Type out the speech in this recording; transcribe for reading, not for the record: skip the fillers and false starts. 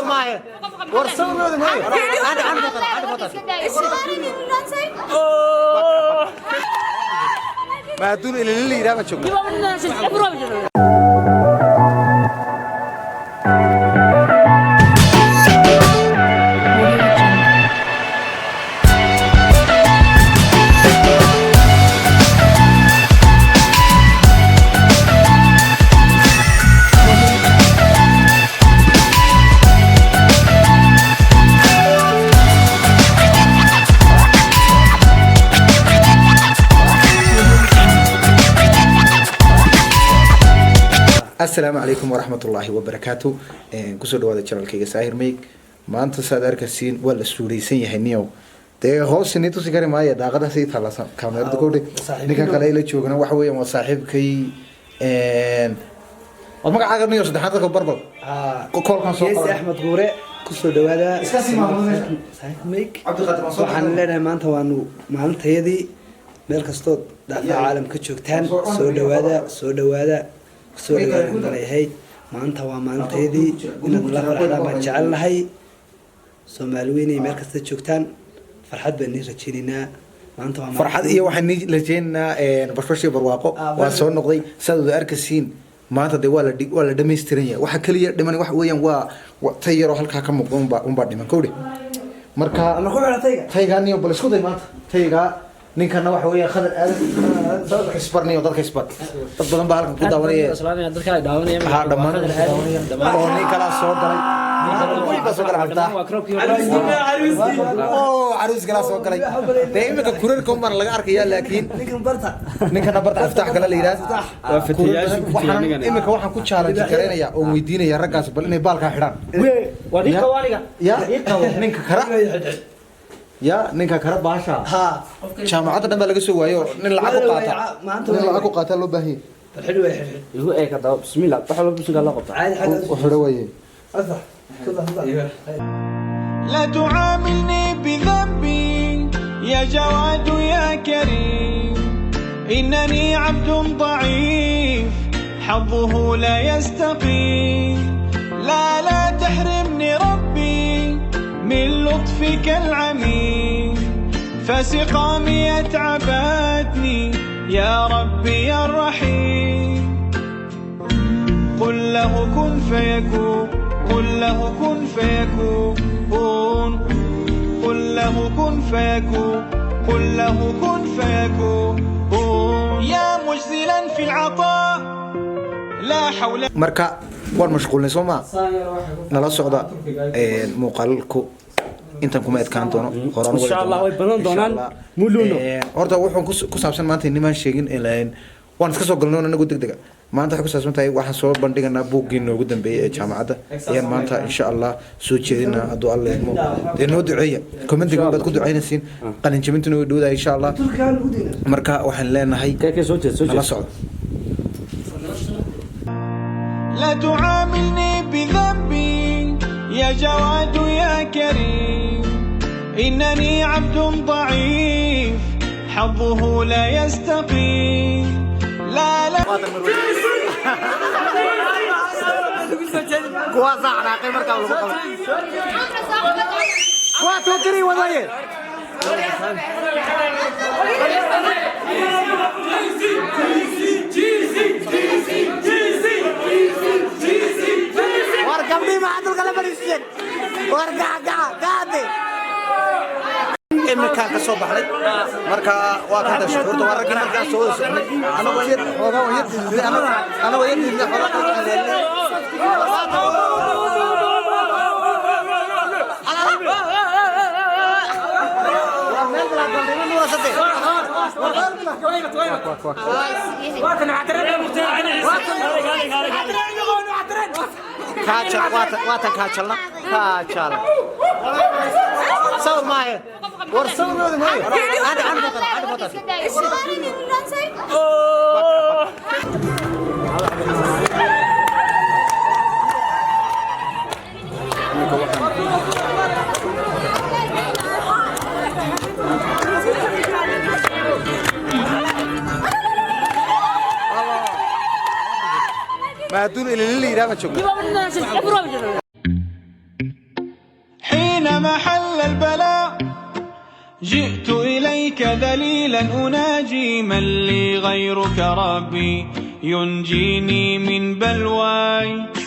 صور معي ورصور معي أنا بطل ما دون اللي لا ما تشوف السلام عليكم ورحمة الله وبركاته. كسر هذا الشرط كي ساهر ميك ما أنت صادر كسين ولا سوريسين يهنيو. ده هو سنتو سكري ما يدا قدر سيد خلاص كاميرا تقولي نيكا كلايل تشوفنا وحوي يوم صاحب كي وما عاقبني يوسف حتى كبربل. كل كان صوت. يس أحمد غوري كسر هذا. صاحب ميك. وحنا لنا ما أنت وانو ما أنت هذه ملك استود ده عالم كتشوكتان سود هذا soo dhawaadayhay maanta waa maalinteedii inaad la farxdaan baan jecelahay Soomaaliyeed meel kasta joogtaan farxad baan idin rajaynaynaa maanta waa farxad iyo waxaan idin rajaynaynaa bashbash barwaaqo waa soo noqday sadoo arkasiin maanta de waa la dhameystiran yahay waxa kaliya dhiman wax weeyaan waa tayaro halka ka muuqdo unba dhiman koodhi marka ana ku xirtayga taygaaniyo bal isku day maanta tayga ninkana waxa weeyaan khadar aadan dadka isbarniyo dadka isbar dad badan baa halkan ku daawanaya dadka ay daawanaya ha dhamaan oo nin kala soo galay way baa soo galay halta oo aruus kala soo galay deemka kurarka uma laga arkaya laakiin ninkana barta aftax kala leeyahay waa fatiyaashu ku tiyaanigan imika waxaan ku challenge gareynaya oo weydiinaya raggaas bal inay baalka xidhaan waa ninka waaniga ya ninka kara يا نينكا كرب باشا ها جامعة دم laga soo waayo nin lacag ku qaata nin lacag ku qaata loo baahan xidho way igu ee ka daw bismillah waxa loo bismiga la qabta caadi xaga u xidho way asax لا تعاملني بذنبي يا جواد يا كريم إنني عبد ضعيف حظه لا يستقيم لا تحرمني ربي من لطفك العميم فسقامي أتعبتني يا ربي يا الرحيم قل له كن فيكون قل له كن فيكون قل له كن فيكون قل له كن فيكون يا مجزلا في العطاء لا حول marka waan mashquulnay Soomaa nala socda muuqaalku intan kuma adkaan doono horaan insha Allah way badan doonaan muluno horta wuxuu ku saabsan maanta niman sheegin in waan iska soo galnay anagu degdega maanta waxa ku saabsan tahay waxaan soo bandhiganaa buuggiina ugu dambeeyay ee jaamacadda ayaan maanta insha Allah soo jeedinaa haduu Allah idmo noo duceeya commentiga baad ku duceynaysiin qalin jabintuna way dhowdahay insha Allah marka waxaan leenahay nala socda لا تعاملني بذنبي يا جواد يا كريم إنني عبد ضعيف حظه لا يستقيم لا warqabni ma hadal kala fariisteen warqaga gaade imika ka soo baxday marka waa ka dashay horta waa ragga marka soo socday anagu yar xogaa yar anagu yar xogaa واتن كاتشلنا كاتشل صور معي ورصور معي أنا بطل ما دون اللي لا ما تشوف محل البلاء. جئت إليك ذليلا أناجي من لي غيرك ربي ينجيني من بلواي.